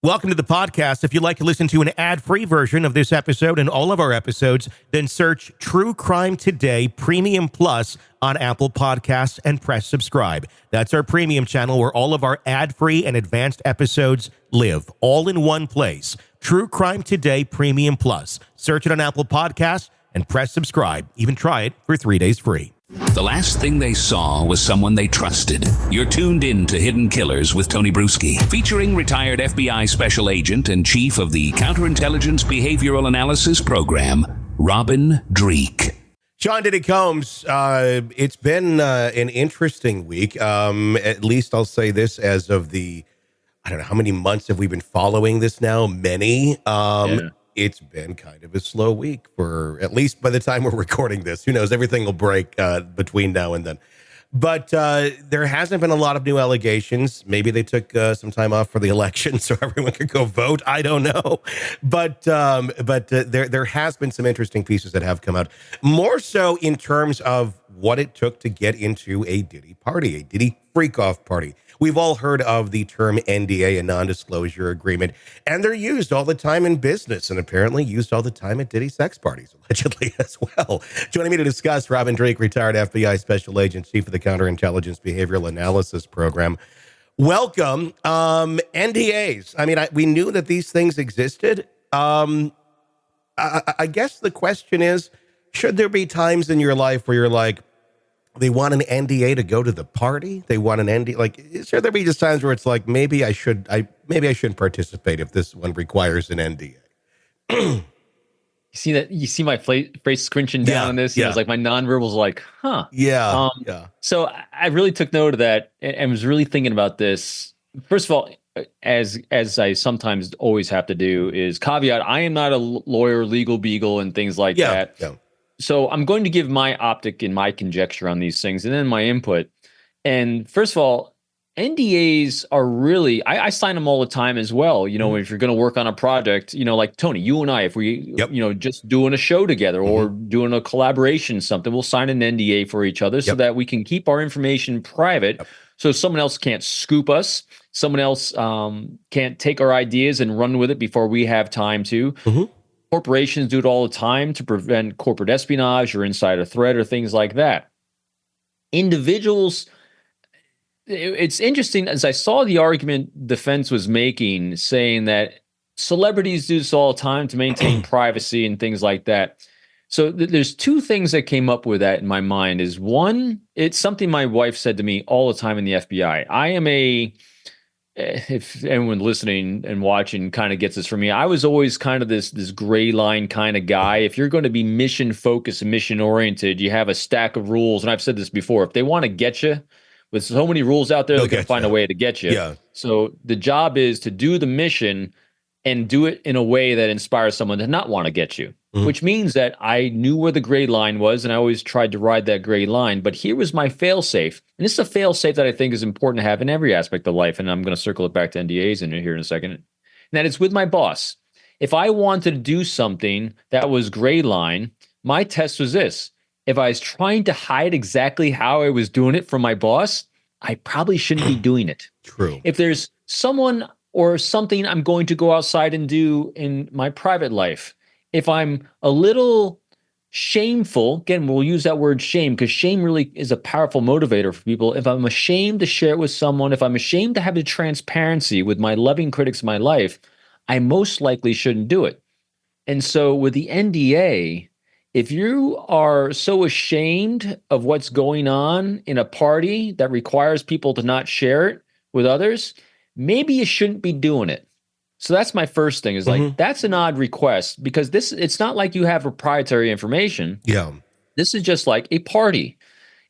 Welcome to the podcast. If you'd like to listen to an ad-free version of this episode and all of our episodes, then search True Crime Today Premium Plus on Apple Podcasts and press subscribe. That's our premium channel where all of our ad-free and advanced episodes live, all in one place. True Crime Today Premium Plus. Search it on Apple Podcasts and press subscribe. Even try it for 3 days free. The last thing they saw was someone they trusted. You're tuned in to Hidden Killers with Tony Bruschi, featuring retired FBI Special Agent and Chief of the Counterintelligence Behavioral Analysis Program, Robin Dreeke. Sean Diddy Combs, it's been an interesting week. At least I'll say this as of I don't know, how many months have we been following this now? Many. It's been kind of a slow week for, at least by the time we're recording this. Who knows? Everything will break between now and then. But there hasn't been a lot of new allegations. Maybe they took some time off for the election so everyone could go vote. I don't know. But there has been some interesting pieces that have come out. More so in terms of what it took to get into a Diddy party, a Diddy freak-off party. We've all heard of the term NDA, a non-disclosure agreement, and they're used all the time in business and apparently used all the time at Diddy sex parties, allegedly as well. Joining me to discuss, Robin Dreeke, retired FBI Special Agent, Chief of the Counterintelligence Behavioral Analysis Program. Welcome. NDAs. I mean, we knew that these things existed. I guess the question is, should there be times in your life where you're like, they want an NDA to go to the party? They want an NDA. Like, should there be just times where it's like, maybe I shouldn't participate if this one requires an NDA? You see that? You see my face scrunching down on this? Yeah. It's like my nonverbal's like, huh. Yeah. So I really took note of that and was really thinking about this. First of all, as I sometimes always have to do, is caveat, I am not a lawyer, legal beagle, and things like that. Yeah. So I'm going to give my optic and my conjecture on these things and then my input. And first of all, NDAs are really, I sign them all the time as well. You know, if you're going to work on a project, you know, like Tony, you and I, if we, you know, just doing a show together or doing a collaboration, something, we'll sign an NDA for each other so that we can keep our information private. So someone else can't scoop us. Someone else can't take our ideas and run with it before we have time to. Corporations do it all the time to prevent corporate espionage or insider threat or things like that. Individuals, it's interesting, as I saw the argument defense was making, saying that celebrities do this all the time to maintain privacy and things like that. So there's two things that came up with that in my mind. Is one, it's something my wife said to me all the time in the FBI. I am if anyone listening and watching kind of gets this from me, I was always kind of this gray line kind of guy. If you're going to be mission focused and mission oriented, you have a stack of rules. And I've said this before, if they want to get you with so many rules out there, they're going to find a way to get you. Yeah. So the job is to do the mission and do it in a way that inspires someone to not want to get you, which means that I knew where the gray line was and I always tried to ride that gray line. But here was my fail safe. And this is a fail safe that I think is important to have in every aspect of life. And I'm going to circle it back to NDAs in here in a second. And that is with my boss. If I wanted to do something that was gray line, my test was this. If I was trying to hide exactly how I was doing it from my boss, I probably shouldn't be doing it. True. If there's someone or something I'm going to go outside and do in my private life, if I'm a little shameful, again, we'll use that word shame because shame really is a powerful motivator for people. If I'm ashamed to share it with someone, if I'm ashamed to have the transparency with my loving critics in my life, I most likely shouldn't do it. And so with the NDA, if you are so ashamed of what's going on in a party that requires people to not share it with others, maybe you shouldn't be doing it. So that's my first thing is like, that's an odd request because it's not like you have proprietary information. Yeah. This is just like a party.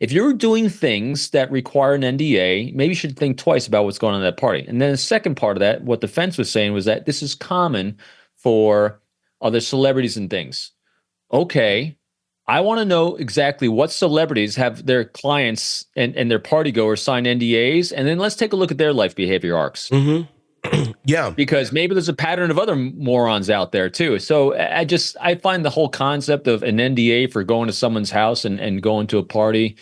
If you're doing things that require an NDA, maybe you should think twice about what's going on at that party. And then the second part of that, what the defense was saying was that this is common for other celebrities and things. Okay, I want to know exactly what celebrities have their clients and their party goers sign NDAs, and then let's take a look at their life behavior arcs. Yeah. Because maybe there's a pattern of other morons out there too. So I find the whole concept of an NDA for going to someone's house and going to a party,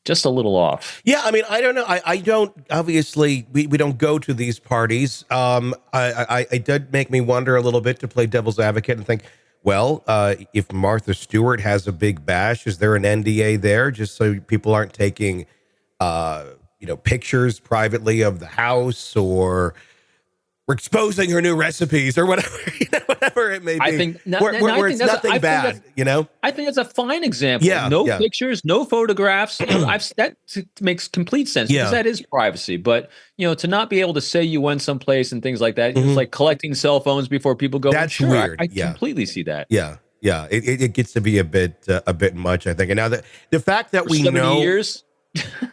just a little off. Yeah, I mean, I don't know. I don't, obviously, we don't go to these parties. It did make me wonder a little bit, to play devil's advocate and think, well, if Martha Stewart has a big bash, is there an NDA there, just so people aren't taking, pictures privately of the house, or we're exposing her new recipes, or whatever, whatever it may be. I think where it's nothing bad, I think that's a fine example. Yeah, No yeah. pictures, no photographs. That makes complete sense, Yeah. because that is privacy. But to not be able to say you went someplace and things like that, Mhm. it's like collecting cell phones before people go. That's sure, weird. I Yeah. completely see that. Yeah, yeah. It gets to be a bit much, I think. And now the fact that For we 70 know years.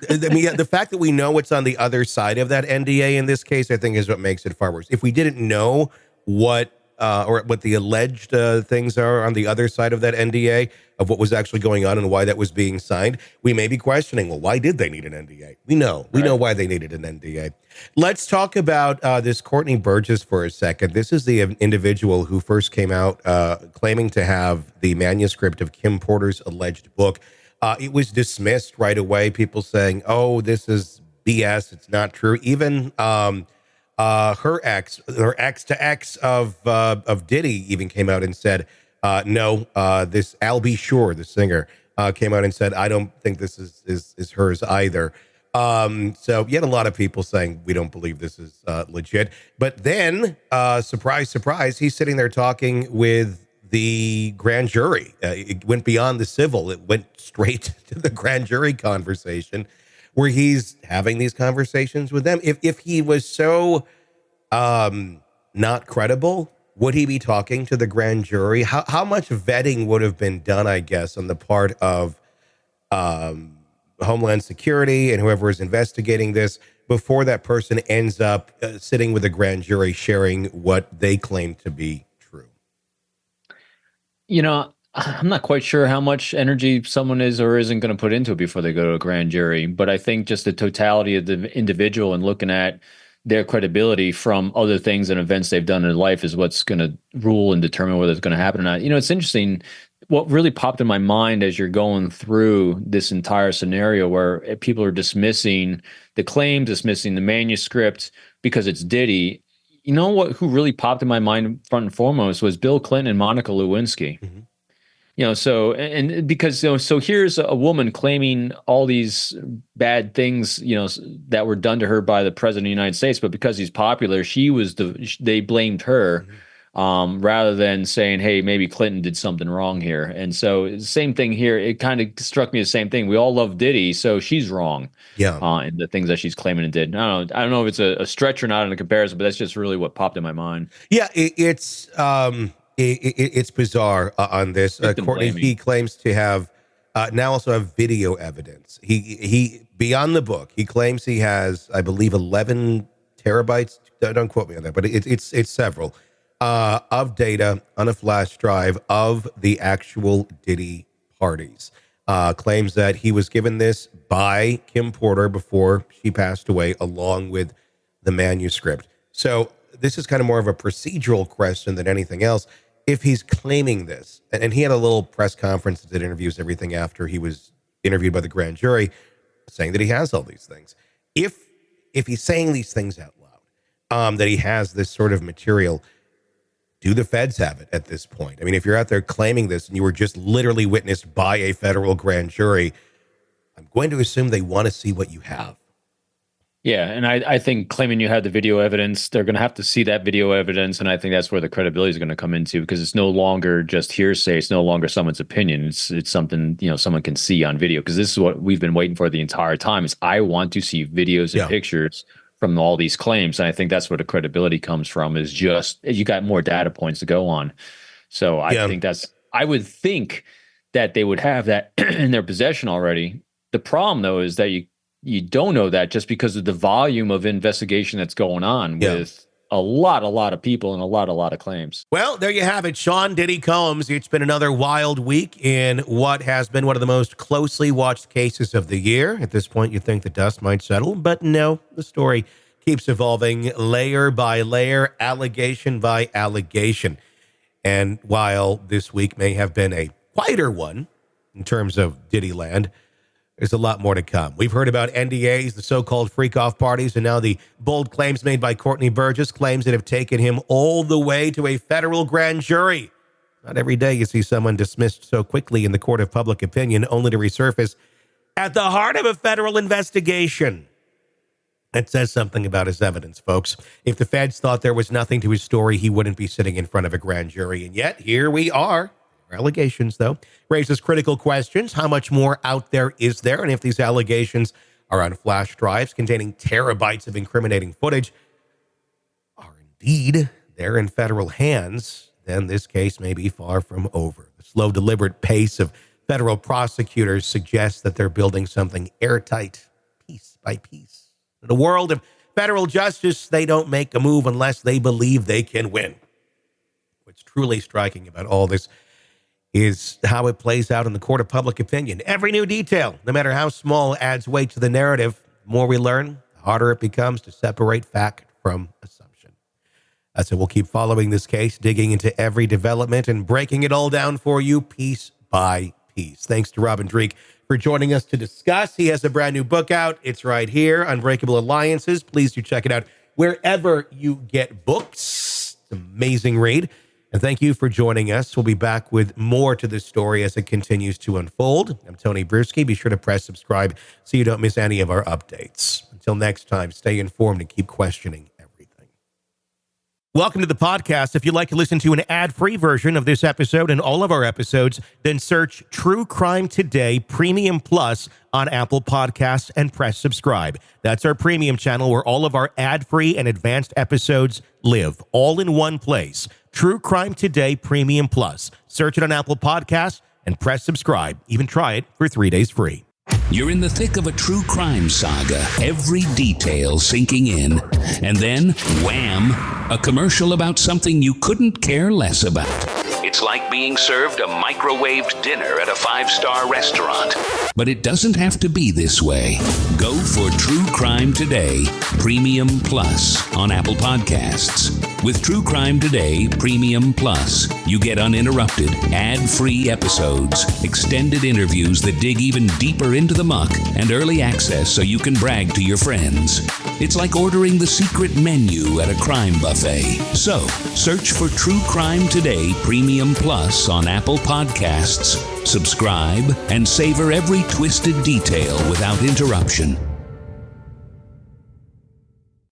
I mean, yeah, the fact that we know what's on the other side of that NDA in this case, I think, is what makes it far worse. If we didn't know what the alleged things are on the other side of that NDA, of what was actually going on and why that was being signed, we may be questioning, well, why did they need an NDA? We know why they needed an NDA. Let's talk about this Courtney Burgess for a second. This is the individual who first came out claiming to have the manuscript of Kim Porter's alleged book. It was dismissed right away. People saying, "Oh, this is BS. It's not true." Even her ex to ex of Diddy even came out and said, "No, this Al B. Sure, the singer, came out and said, I don't think this is hers either." So you had a lot of people saying, we don't believe this is legit. But then, surprise, surprise, he's sitting there talking with the grand jury. It went beyond the civil. It went straight to the grand jury conversation, where he's having these conversations with them. If he was so not credible, would he be talking to the grand jury? How much vetting would have been done, I guess, on the part of Homeland Security and whoever is investigating this, before that person ends up sitting with a grand jury sharing what they claim to be true? I'm not quite sure how much energy someone is or isn't going to put into it before they go to a grand jury. But I think just the totality of the individual and looking at their credibility from other things and events they've done in life is what's going to rule and determine whether it's going to happen or not. It's interesting. What really popped in my mind as you're going through this entire scenario, where people are dismissing the claim, dismissing the manuscript because it's Diddy. You know what? Who really popped in my mind front and foremost was Bill Clinton and Monica Lewinsky. Mm-hmm. So here's a woman claiming all these bad things, that were done to her by the president of the United States, but because he's popular, they blamed her. Mm-hmm. Rather than saying, hey, maybe Clinton did something wrong here. And so same thing here. It kind of struck me the same thing. We all love Diddy, so she's wrong. Yeah. And the things that she's claiming and did. I don't know if it's a stretch or not in a comparison, but that's just really what popped in my mind. Yeah, it's bizarre on this. Courtney, he claims to have now also have video evidence. He beyond the book, he claims he has, I believe, 11 terabytes. Don't quote me on that, but it's several. Of data on a flash drive of the actual Diddy parties. Claims that he was given this by Kim Porter before she passed away, along with the manuscript. So this is kind of more of a procedural question than anything else. If he's claiming this, and he had a little press conference, did interviews, everything after he was interviewed by the grand jury, saying that he has all these things. If he's saying these things out loud, that he has this sort of material, do the feds have it at this point? I mean, if you're out there claiming this and you were just literally witnessed by a federal grand jury, I'm going to assume they want to see what you have. Yeah, and I think claiming you had the video evidence, they're going to have to see that video evidence, and I think that's where the credibility is going to come into, because it's no longer just hearsay. It's no longer someone's opinion. It's something someone can see on video, because this is what we've been waiting for the entire time. Is I want to see videos and pictures from all these claims. And I think that's where the credibility comes from, is just you got more data points to go on. So I would think that they would have that in their possession already. The problem, though, is that you don't know that just because of the volume of investigation that's going on with a lot of people and a lot of claims. Well, there you have it. Sean Diddy Combs. It's been another wild week in what has been one of the most closely watched cases of the year. At this point, you think the dust might settle, but no, the story keeps evolving layer by layer, allegation by allegation. And while this week may have been a quieter one in terms of Diddy land, There's a lot more to come. We've heard about NDAs, the so-called freak-off parties, and now the bold claims made by Courtney Burgess, claims that have taken him all the way to a federal grand jury. Not every day you see someone dismissed so quickly in the court of public opinion, only to resurface at the heart of a federal investigation. That says something about his evidence, folks. If the feds thought there was nothing to his story, he wouldn't be sitting in front of a grand jury. And yet, here we are. Allegations, though, raises critical questions. How much more out there is there? And if these allegations are on flash drives containing terabytes of incriminating footage, are indeed they're in federal hands, then this case may be far from over. The slow, deliberate pace of federal prosecutors suggests that they're building something airtight, piece by piece. In a world of federal justice, they don't make a move unless they believe they can win. What's truly striking about all this is how it plays out in the court of public opinion. Every new detail, no matter how small, adds weight to the narrative. The more we learn, the harder it becomes to separate fact from assumption. So we'll keep following this case, digging into every development and breaking it all down for you piece by piece. Thanks to Robin Dreeke for joining us to discuss. He has a brand new book out. It's right here, Unbreakable Alliances. Please do check it out wherever you get books. It's an amazing read. And thank you for joining us. We'll be back with more to this story as it continues to unfold. I'm Tony Bruschi. Be sure to press subscribe so you don't miss any of our updates. Until next time, stay informed and keep questioning everything. Welcome to the podcast. If you'd like to listen to an ad-free version of this episode and all of our episodes, then search True Crime Today Premium Plus on Apple Podcasts and press subscribe. That's our premium channel where all of our ad-free and advanced episodes live, all in one place. True Crime Today Premium Plus. Search it on Apple Podcasts and press subscribe. Even try it for 3 days free. You're in the thick of a true crime saga, every detail sinking in. And then, wham, a commercial about something you couldn't care less about. It's like being served a microwaved dinner at a 5-star restaurant. But it doesn't have to be this way. Go for True Crime Today Premium Plus on Apple Podcasts. With True Crime Today Premium Plus, you get uninterrupted, ad-free episodes, extended interviews that dig even deeper into the muck, and early access so you can brag to your friends. It's like ordering the secret menu at a crime buffet. So, search for True Crime Today Premium Plus on Apple Podcasts, subscribe, and savor every twisted detail without interruption.